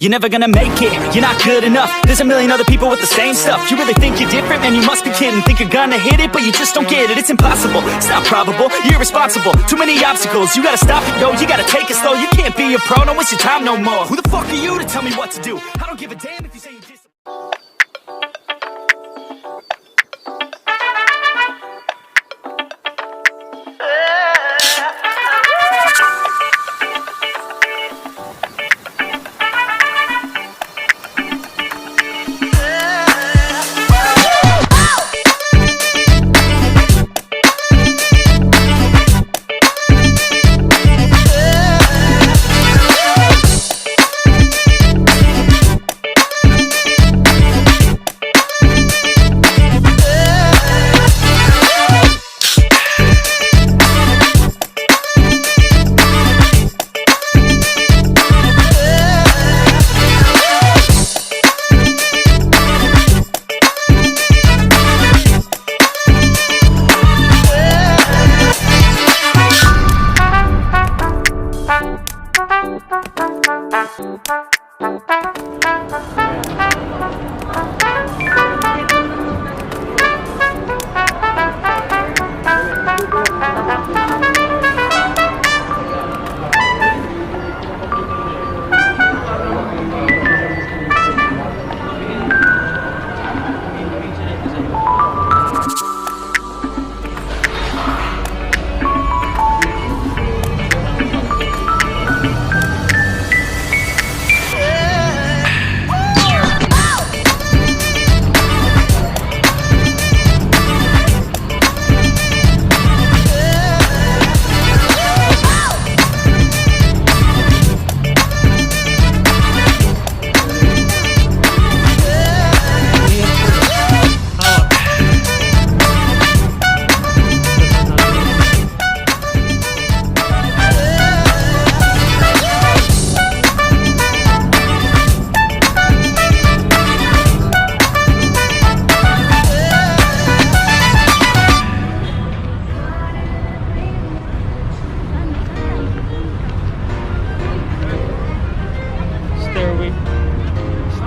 You're never gonna make it, you're not good enough. There's a million other people with the same stuff. You really think you're different? Man, you must be kidding. Think you're gonna hit it, but you just don't get it. It's impossible, it's not probable, you're irresponsible. Too many obstacles, you gotta stop it, yo. You gotta take it slow, you can't be a pro. Don't waste your time no more. Who the fuck are you to tell me what to do? I don't give a damn if you say you just...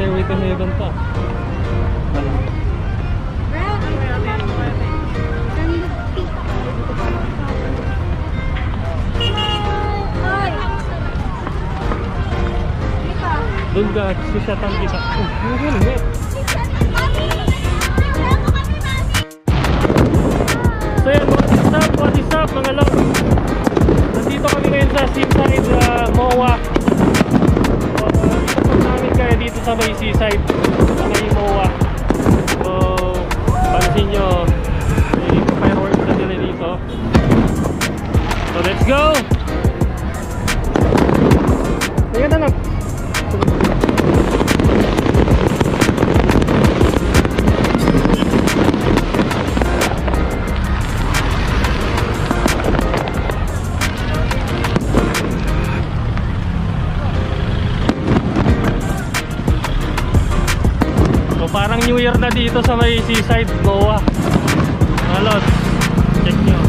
Stairway to Heaven to. Doon ka, susatan kita. Helmet. So yan, what is up mga love? Nandito kami ngayon sa seaside MOA. Ikot namin kaya dito sa may seaside, sa may MOA. So, pansin nyo, may fireworks na sila dito. So, let's go! Ayan na lang. So parang New Year na dito sa may seaside MOA. Mga lods, check nyo.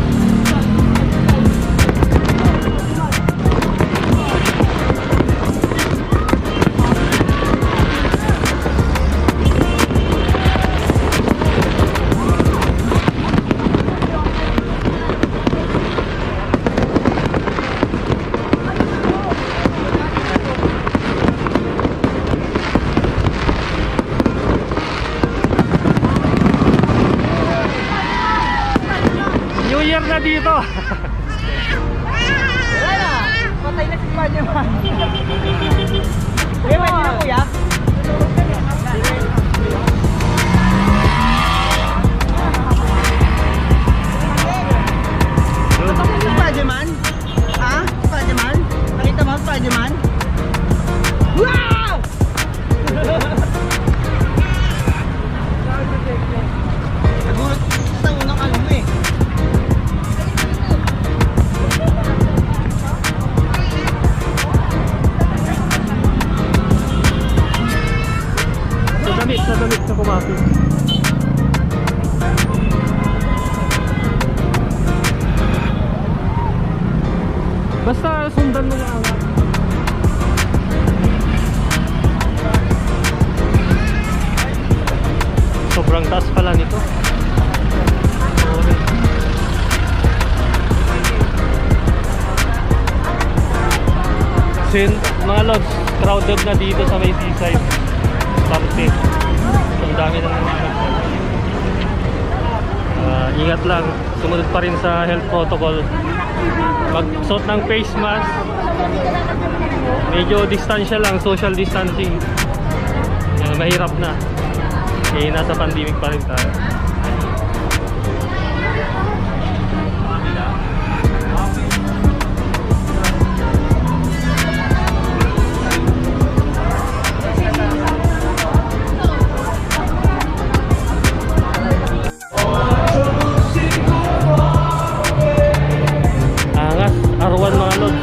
Na dito. Wala na. Patay na si Spider-Man. Pwede na kuya? Ito si Spider-Man? Ha? Spider-Man? Nakita mo Spider-Man? Wow! Nagulat sa unang alam mo eh. Sa damit na pumasok. Basta sundan mo lang. Sobrang taas pala nito. Sin, mga lods, crowded na dito sa may seaside. Party. Ang dami ng ingat lang, sumunod pa rin sa health protocol, magsuot ng face mask, medyo distansya lang, social distancing. Mahirap na nasa pandemic pa rin tayo. Arwan mga lod.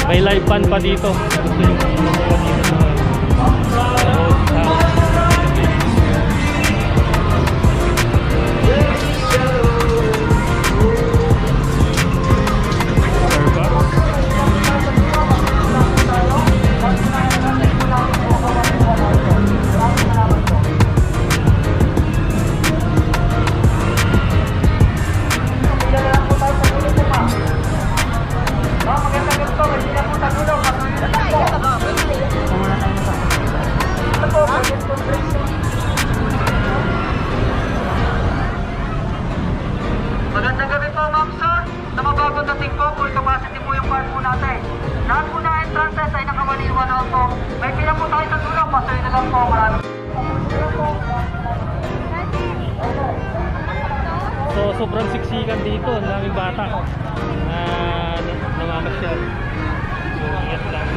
May live band pa dito. Magandang gabi po, ma'am sir. Sa mababang dating po, full capacity po yung park po natin. Lahat po na entrances ay nakamaliwan na po. May pila po tayo sa dulo, Pasay na lang po. Maraming So sobrang siksikan dito, ang daming bata na namamasyal. So ingat lang.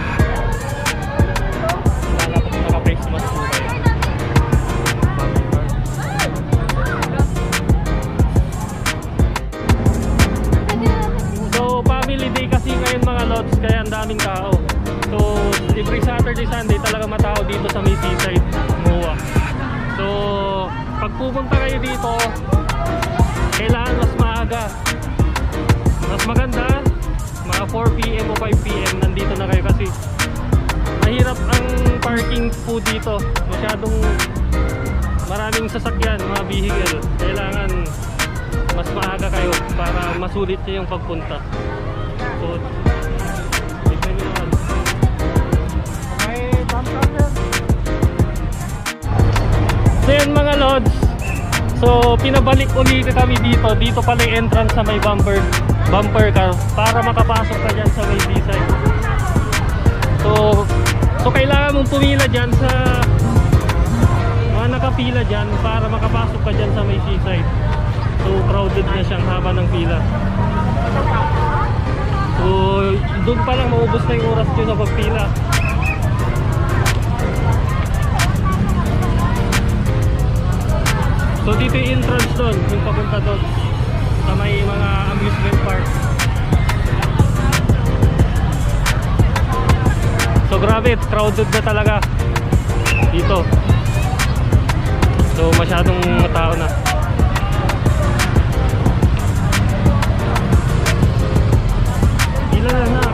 Wala po naka-face mask po kayo. So family day kasi ngayon mga lods, kaya ang daming tao. So every Saturday, Sunday talaga matao dito sa may seaside MOA. So pag pupunta kayo dito, kailangan mas maaga. Mas maganda mga 4 PM o 5 PM nandito na kayo kasi mahirap ang parking po dito. Masyadong maraming sasakyan, mga vehicle. Kailangan mas maaga kayo para masulit nyo yung pagpunta. So, tignan nyo naman. So yun mga lods, so pinabalik ulit kami dito. Dito pala yung entrance sa may bumper car para makapasok ka dyan sa may B-side. So kailangan mong pumila dyan sa mga nakapila dyan para makapasok ka dyan sa may C-side. So crowded na siyang haba ng pila. So doon pa lang maubos na yung oras nyo sa pagpila. So dito yung entrance doon, yung papunta doon sa may mga amusement park. So grabe, crowded na talaga dito. So masyadong tao na. Ilan na na?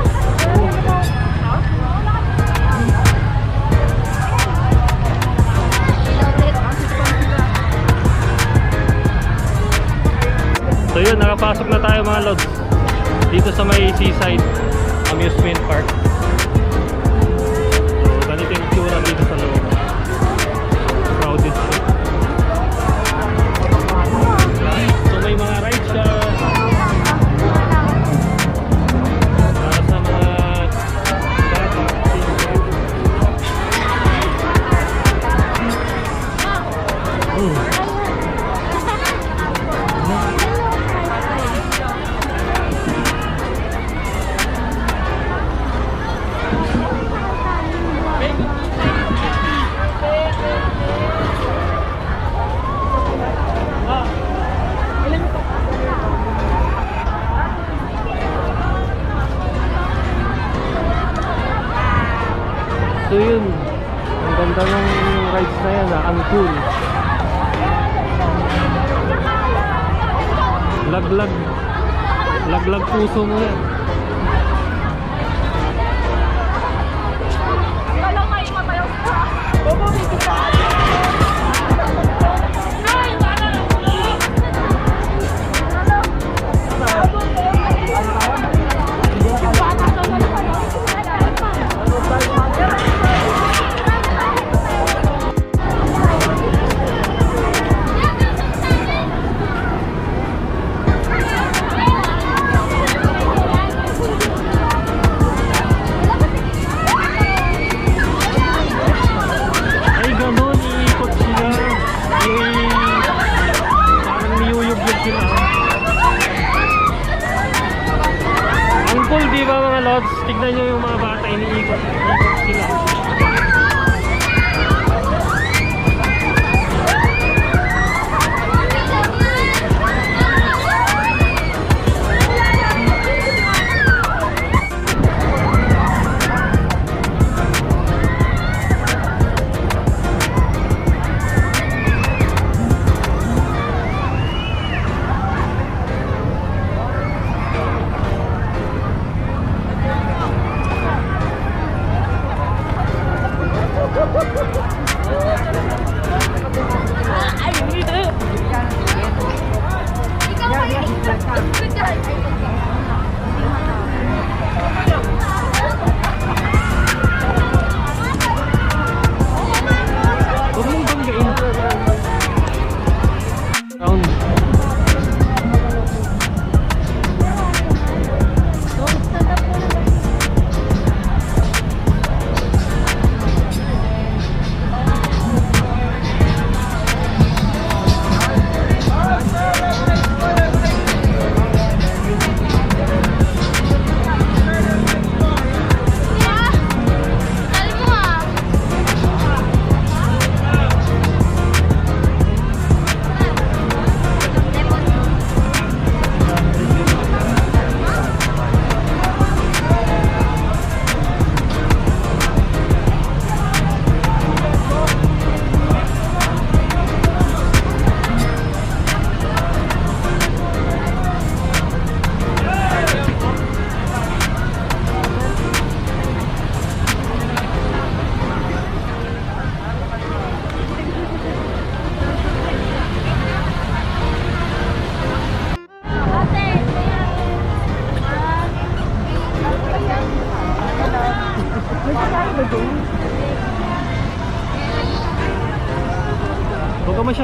So yun, nakapasok na tayo mga lods dito sa may seaside amusement park. So ganito yung tsura dito sa loob. Crowded siya. So may mga rides siya para sa mga bata. So yun, ang ganda ng rides na yan, ang cool. Laglag puso mo yan.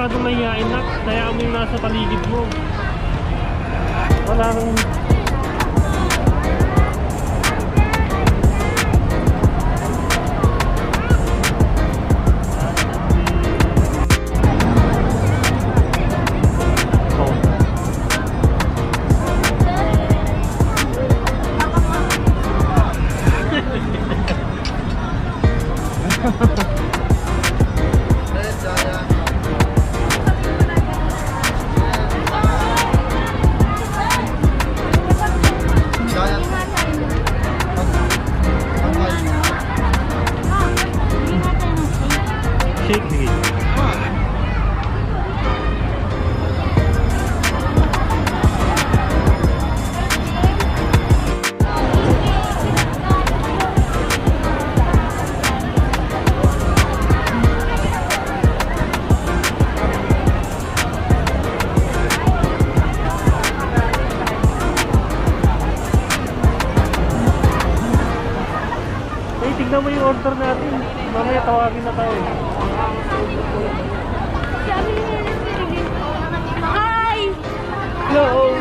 masyadong mahihain na. Kaya mo yung nasa paligid mo. Wala kang... Tignan mo yung order natin. Mamaya tawagin na tayo. Hi! Hello!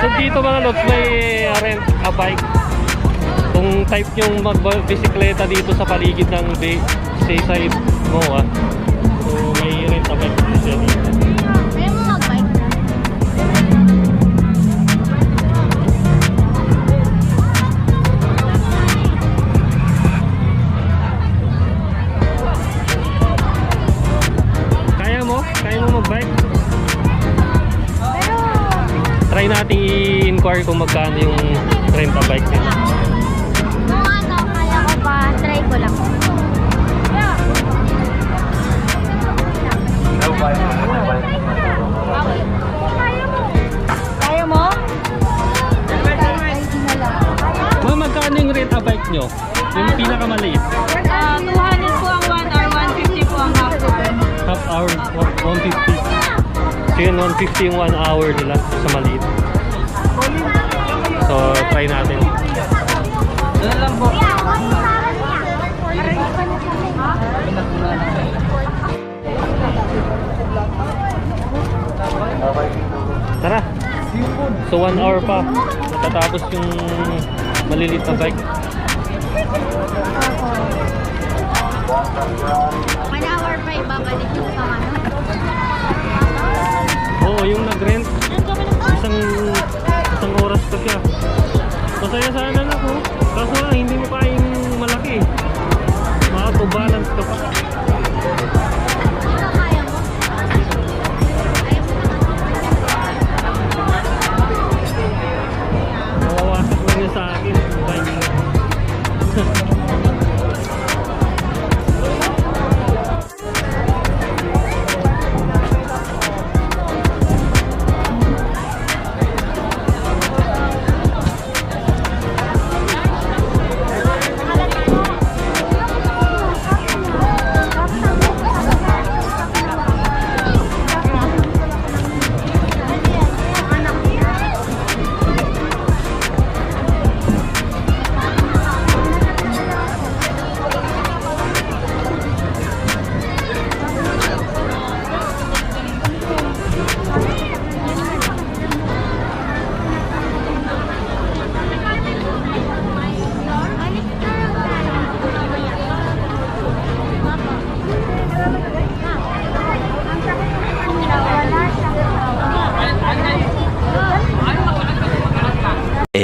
So dito mga lods, may rent a bike. Kung type yung magbisikleta dito sa paligid ng Pasay MOA, so may rent a bike dito. Kaya mo mag-bike na? Kaya mo? Kaya mo mag-bike? Pero... Try natin i-inquire kung magkano yung rent a bike nila. Kung ano, kaya ko pa, try ko lang. Kaya mo? Ma'am, magkano yung rent a bike nyo? Yung pinakamaliit? 200 po ang 1 hour, 150 po ang half hour. Half hour, 150. So yun, 150 yung 1 hour nila sa maliit. So, try natin. Doon lang po. Tara! So 1 hour pa. Matatapos yung maliliit na bike. 1 hour pa ibabalik yung pamano. Oo, yung nag-rent. Isang oras pa siya. Masaya sana na ko. Kaso nga, hindi mo kayang malaki. Makato-balance ka pa. Kaya mo? Mawawasak lang niya sa akin.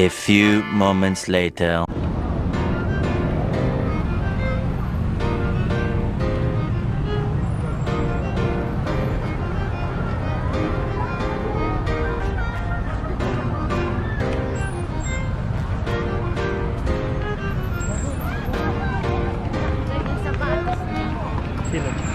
A few moments later. Sino?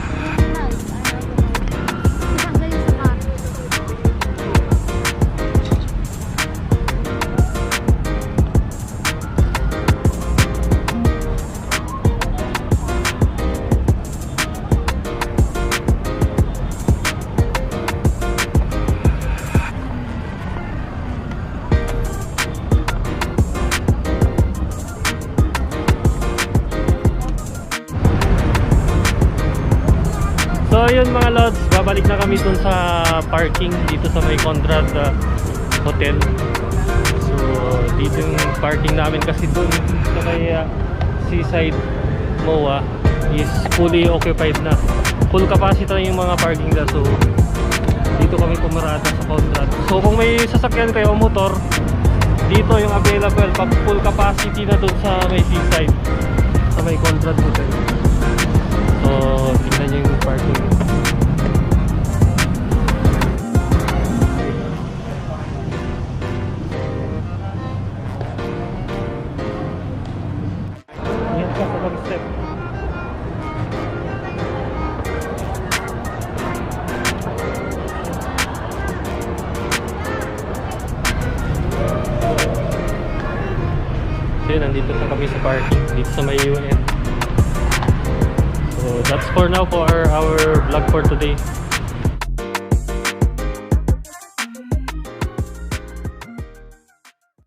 So yun mga lods, babalik na kami dun sa parking dito sa may Conrad Hotel. So dito yung parking namin kasi dun sa may seaside MOA is fully occupied na. Full capacity na yung mga parking na. So dito kami pumarada sa Conrad. So kung may sasakyan kayo o motor, dito yung available pag full capacity na dun sa may seaside, sa may Conrad Hotel. So tingnan nyo yung parking. Ingat ka sa pag-step. So yun, nandito na kami sa parking dito sa may UN. So that's for now for our vlog for today.